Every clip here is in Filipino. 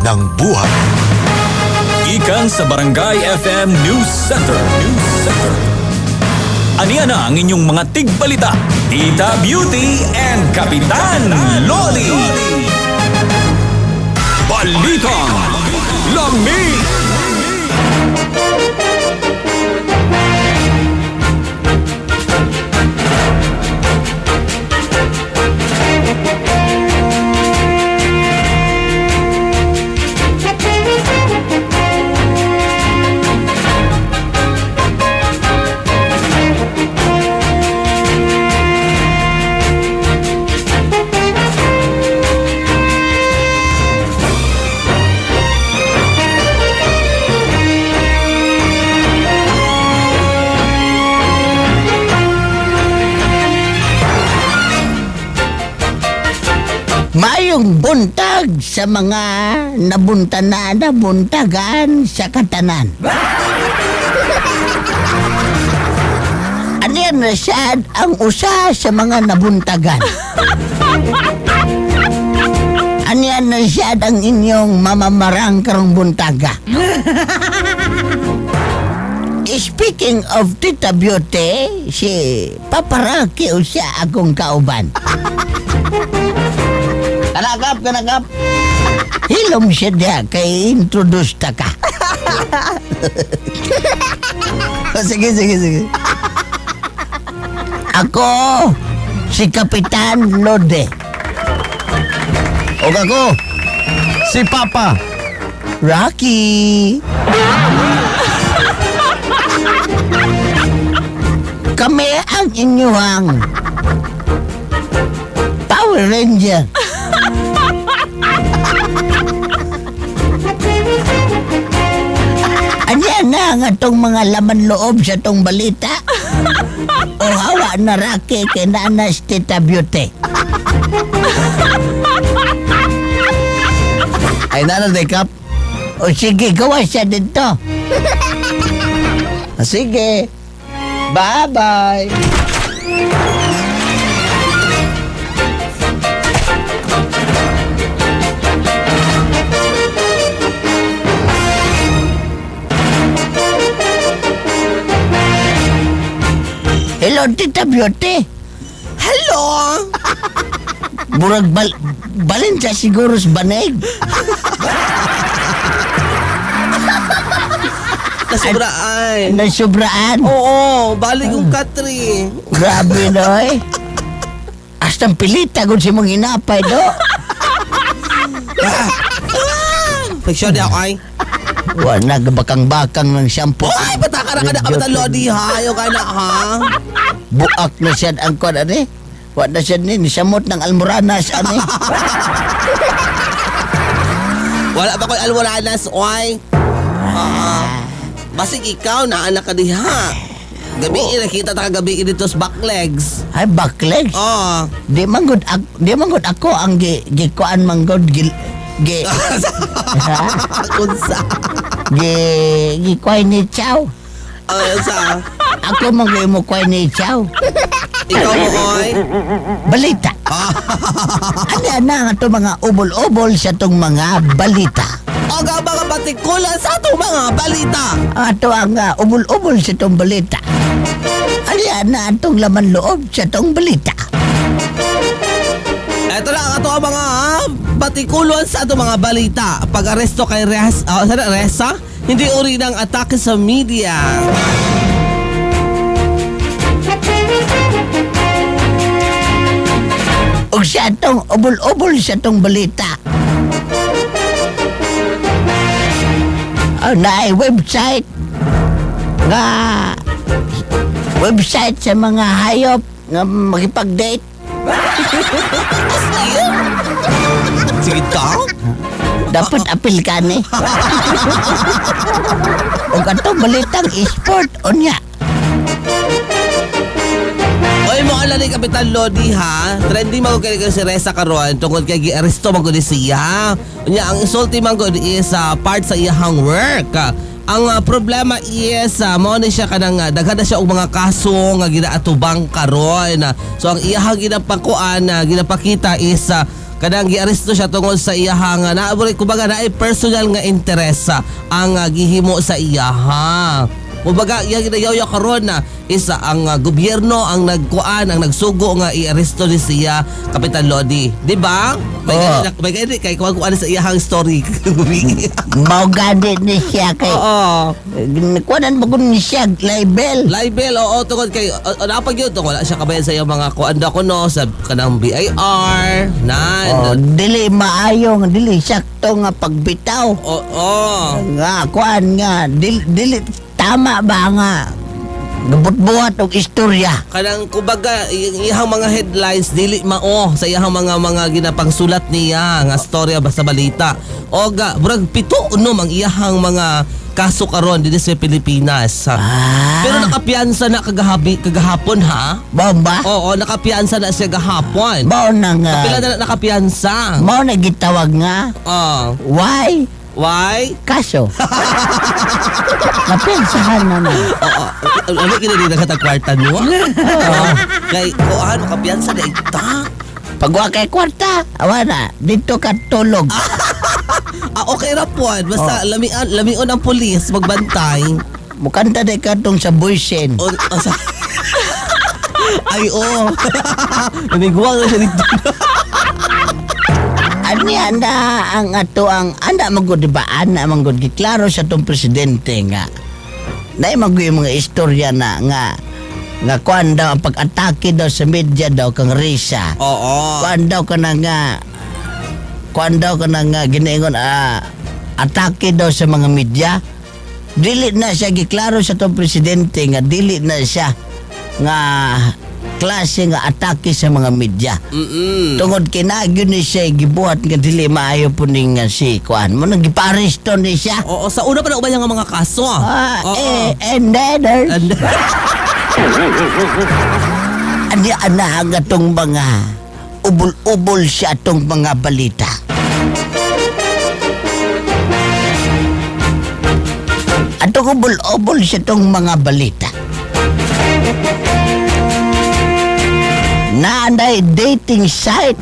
ng buhay. Ikan sa Barangay FM News Center. Aniya na ang inyong mga tigbalita, Tita Beauty and Kapitan Loli. Balitang Lamig. Mayong buntag sa mga nabuntagan sa katanan. Aniyan na siya ang usa sa mga nabuntagan. Aniyan na siya ang inyong mamamarang karong buntaga. Speaking of Tita Beauty, si Paparaki siya akong kauban. Kanagap. Hilom siya diya kay introduce ta ka. Sige. Ako, si Kapitan Lode. O ako, si Papa. Rocky. Kami ang inyong Power Ranger. Anya na nga tong mga laman loob sa tong balita. O hawa na Rocky kay Nanas Tita Beauty. Ay nanan day Kap. O sige, gawa siya dito. Sige. Bye-bye. Hello, Tita Beauty. Hello! Murag balin siya siguro sa banig. Nasubraan. Nasubraan. Oo, balik yung Katri. Grabe, noy. Astang pilita kung si mong inapay, do. Pag-show di ako ay. Wala bakang-bakang ng shampoo. Ay, pataka na ka na Kapitan Lodi ha. Ayaw ka na ha. Buak na siya ang kwan, ani. Wala siya ni, nisamot ng almoranas, ani. Wala pa ko'y almoranas, oy. Basig ikaw na anak ka diha. Gabi nakita ta gabi dito sa back legs. Ay, backlegs. Oh. Di manggod ako ang gikuan manggod Kunsa. gikuan ni Chow. Sa Ako mo kuan ni Chow. ikaw mo oy. Balita. Ano na nga to mga ubol-ubol sa tong mga balita. O ga mga patikulan sa itong mga balita. Ato ang ubol-ubol sa tong balita. Ano na atong laman loob sa tong balita. Ito na ang ato ang mga patikulan sa itong mga balita. Pag-aresto kay Reza, hindi uri ng atake sa media. O sa atong ubol-ubol sa tong balita. Na website sa mga hayop nga makipag-date. Sige daw. Dapat apil ka ni. O katong balitang sport unya. Oy mo alali Kapitan Lodi ha. Trending mo kay si Reza karon tungod kay gi-aresto man gud siya. Unya ang isulti man gud is part sa iyang work. Ang problema is mao ni siya kanang daghan na siya og mga kaso nga ginaatubang karon. So ang iyang ginapakuan ginapakita is Kanang giaresto siya tungod sa iyahang naabot kumbaga na personal nga interest ang gihimo sa iyaha. Kumbaga, yung ginayaw karon na isa ang gobyerno ang nagkuan, ang nagsugo nga i-aresto ni siya, Kapitan Lodi. Di ba? May ganit kay kuan sa iyahang story. Mao gani ni siya kay Oo. kuanan mo kun ni siya label. Libel, oo, tungod kay napag yun, tungod wala siya kabayan sa iyang mga kuan ko no, sa kanang BIR, Oh, dili maayong dili sakto nga pagbitaw. Oo. Nga kuan nga dili tama ba nga gabot-buhat og istorya. Kanang kumbaga iyang mga headlines dili mao sa iyang mga ginapangsulat niya nga storya basta balita. O ga murag 7 ang iyang mga kaso karon dinhi sa Pilipinas. Pero nakapiyansa na kagahapon ha. Bomba. Oo, nakapiyansa na siya gahapon. Mao na nga. Kapila na nakapiyansa. Mao na gitawag nga. Why? Why? Kaso. Napensahan na na. Oo. Ano kinili na katagkwarta mo? Oo. Kay, ano, kapiyansa na ita. Pag wa kay kwarta, awa na, dito ka tulog. Okay ra po. Basta lamion ang pulis, magbantay. Mukanta na ka tong sa boysen. Ay, oo. Namiguwang na siya dito. Ani anda ang ato ang anda magud di ba ana magud giklaro sa tong presidente nga. Nay magoy mga istorya na nga kuan daw ang pag-atake daw sa media daw kang Risa. Oo. Kuan daw ka nga ginaingon atake daw sa mga media. Dili na siya giklaro sa tong presidente nga dili na siya nga klase nga atake sa mga media. Tungod kinagyo ni siya gibuhat nga dili maayo po ning si kuan mo nang giparesto ni siya. Oo, sa una pa na ubay nga mga kaso. And then ani ana tong mga ubol-ubol siya tong mga balita. Atong ubol-ubol siya tong mga balita. Naanday dating site.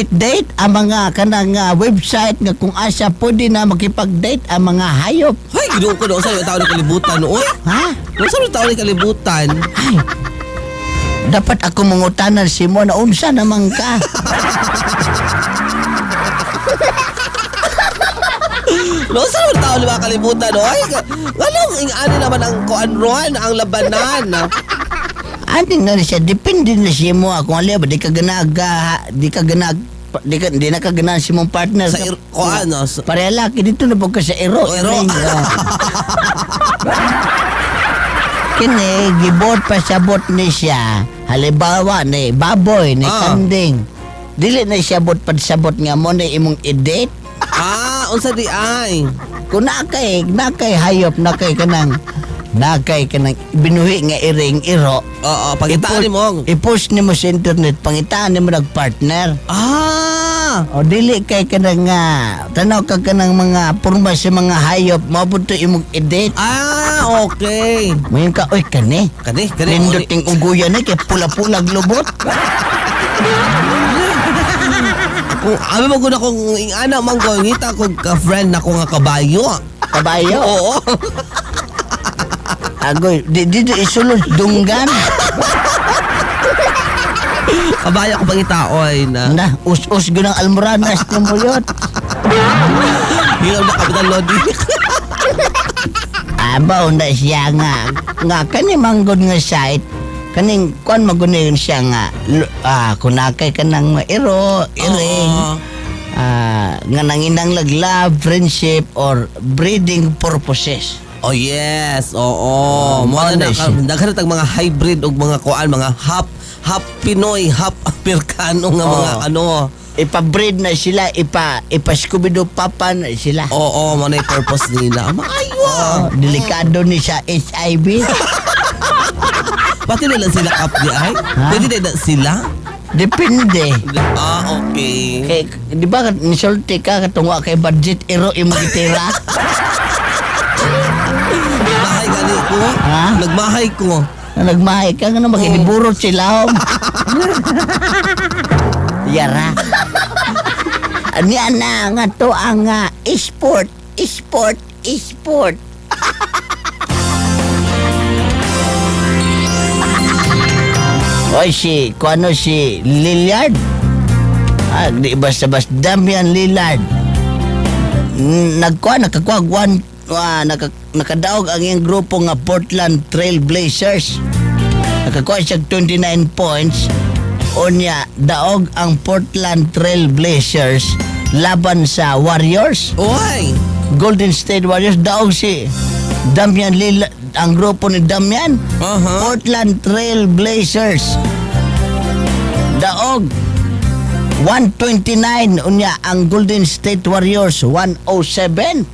Date ang mga kanang website nga kung asa pwede na makipag-date ang mga hayop. Hay, ginuo ko doon sa tao ni kalibutan. Oy, Ha? sa tao ni kalibutan. Ay, dapat ako mangutanan si mo na unsa naman ka. No, sa tao ni mga kalibutan. Oy, ganong ingani naman ang kuanruan, ang labanan. Aning na siya, depende na siya mo. Kung alam ba, di na ka ganahan si mong partner. Sa kuan, no? Pareha laki, dito na po ka sa ero. Ero. Kini, gibot pa sabot ni siya. Halimbawa, ni baboy, ni kanding. Dili na siya bot sabot nga mo na imong i-date. Unsa di ay? Kung nakay hayop, nakay kanang binuhi nga iring iro. Oo, pagitaan ni mo. I-post ni mo sa internet, pangitaan ni mo nag-partner. O dili kay kanang tanaw ka kanang mga porma sa mga hayop, maabot to imong i-date. Okay. Ngayon ka, oy kani. Kani. Lindot ting uguyan ni kay pula-pulag lubot. Kung abi mo gud akong ingana man ko ngita ko ka friend na ko nga kabayo. Kabayo. Oo. Agoy, di isulod dunggan. Kabayo ko pangitaoy na. Na, us-us gunang almoranas ni mo yun. Hilaw na Kapitan Lodi. Abaw na siya nga kani manggod nga site kaning kuan magunin siya nga kunakay ka ng iring nga nanginang love, friendship or breeding purposes. Oh yes, oo. Mo na daghan tag mga hybrid og mga kuan, mga half Pinoy, half Amerikano nga mga Ipa-breed na sila, ipa-Scooby-Doo papa na sila. Oo, mo na yung purpose nila. Maayo. Delikado ni sa HIV. Pati nila sila kap di ay? Pwede na sila? Depende. Okay. Kay, di ba nisulti ka katungwa kay budget iro imo gitira? Nagmahay gani ko. Ha? Nagmahay ko. Nagmahay ka nga na makihiburot sila. Yara. Anya na nga to ang sport. Oy, si Lillard. Di basta-basta Damian Lillard. Nakadaog ang iyang grupo nga Portland Trail Blazers. Nakakuha siya 29 points. Unya, daog ang Portland Trail Blazers laban sa Warriors. Oy! Golden State Warriors, daog si Damian Lillard, ang grupo ni Damian. Portland Trail Blazers. Daog 129, unya ang Golden State Warriors 107.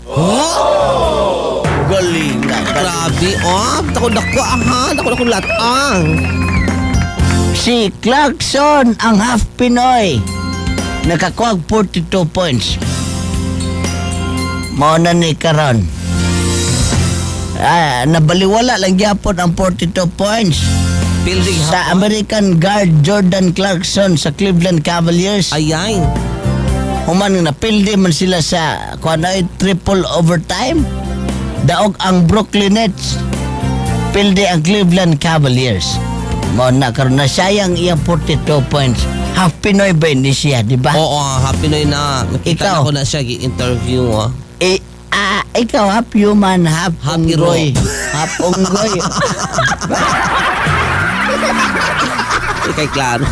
Galing na. Grabe, takot ako latang. Si Clarkson, ang half Pinoy, nakakuha 42 points. Mao na ni karon. Nabaliwala lang gyapon ang 42 points Building sa American guard Jordan Clarkson sa Cleveland Cavaliers. Ayay. Human na pildi man sila sa triple overtime. Daog ang Brooklyn Nets. Pildi ang Cleveland Cavaliers. Mao na karon na sayang iyang 42 points. Half Pinoy ba ni siya, di ba? Oo, happy Noy na. Nakita Ikaw? ko na siya i-interview. Ikaw half human, half Happy unggoy. Half unggoy. Ikay klaro.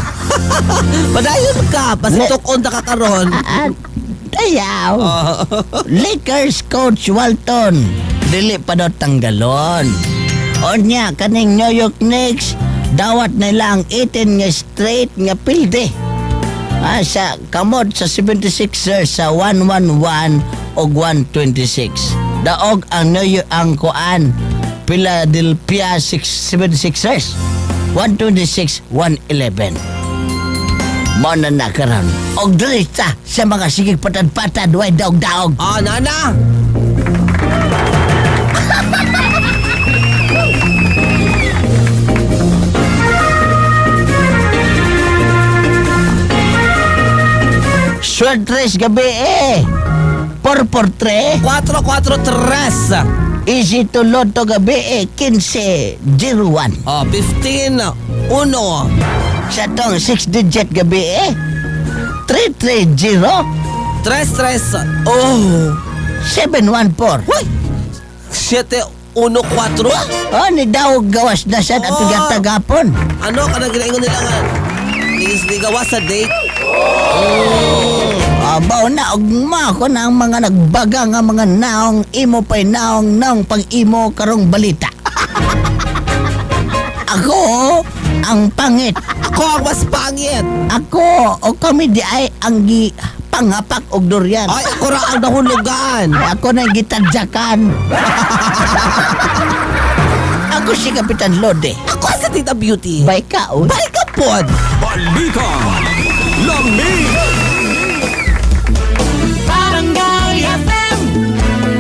Padayon ka. Pasitukon na ka karon. Ayaw. Lakers coach Walton. Dili pa daw tanggalon. O niya, kaning New York Knicks, dawat nila ang 18 nga straight nga pilde. Sa kamot sa 76ers sa 111 o 126. Daog ang New York ang kuan Philadelphia 76ers 126-111. Mo na nakaroon. Og dirita sa mga sigig patad-patad way daog-daog. Nana! Suertres gabi 4-4-3. 4-4-3. Easy to Lotto gabi 15-01. 15-1. Sa tong 6-digit gabi 330 3-3. 714. Hoy! 7-1-4. Ni daog gawas na siya at tagatagapon. Ano ka nang ginaingon nila nga? Ligawas sa date? Abaw na ugma ko na ang mga nagbaga nga mga naong imo pa'y naong pag imo karong balita. Ako ang pangit. Ako ang mas pangit. Ako o kami di ay ang panghapak og durian. Ay, ako ra ang nahulugan. Ako na gitadyakan. Ako si Kapitan Lode. Ako sa Tita Beauty. Bay ka o. Balik ka pod. Balikan! Lamig! Barangay FM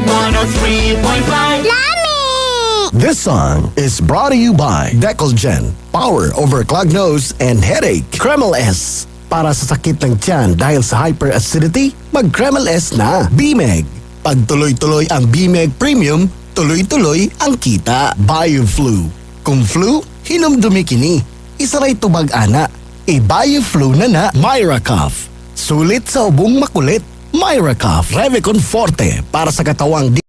103.5. This song is brought to you by Decolgen. Power over clogged nose and headache. Kreml S. Para sa sakit ng tiyan dahil sa hyperacidity, mag-Kreml S na. Bimeg. Pag tuloy-tuloy ang Bimeg Premium, tuloy-tuloy ang kita. Bioflu. Kung flu, hinumdumi kini. Isa ray tubag-ana. Bioflu na. Myra Cough. Sulit sa ubong makulit. Myra Cough. Revicon Forte para sa katawang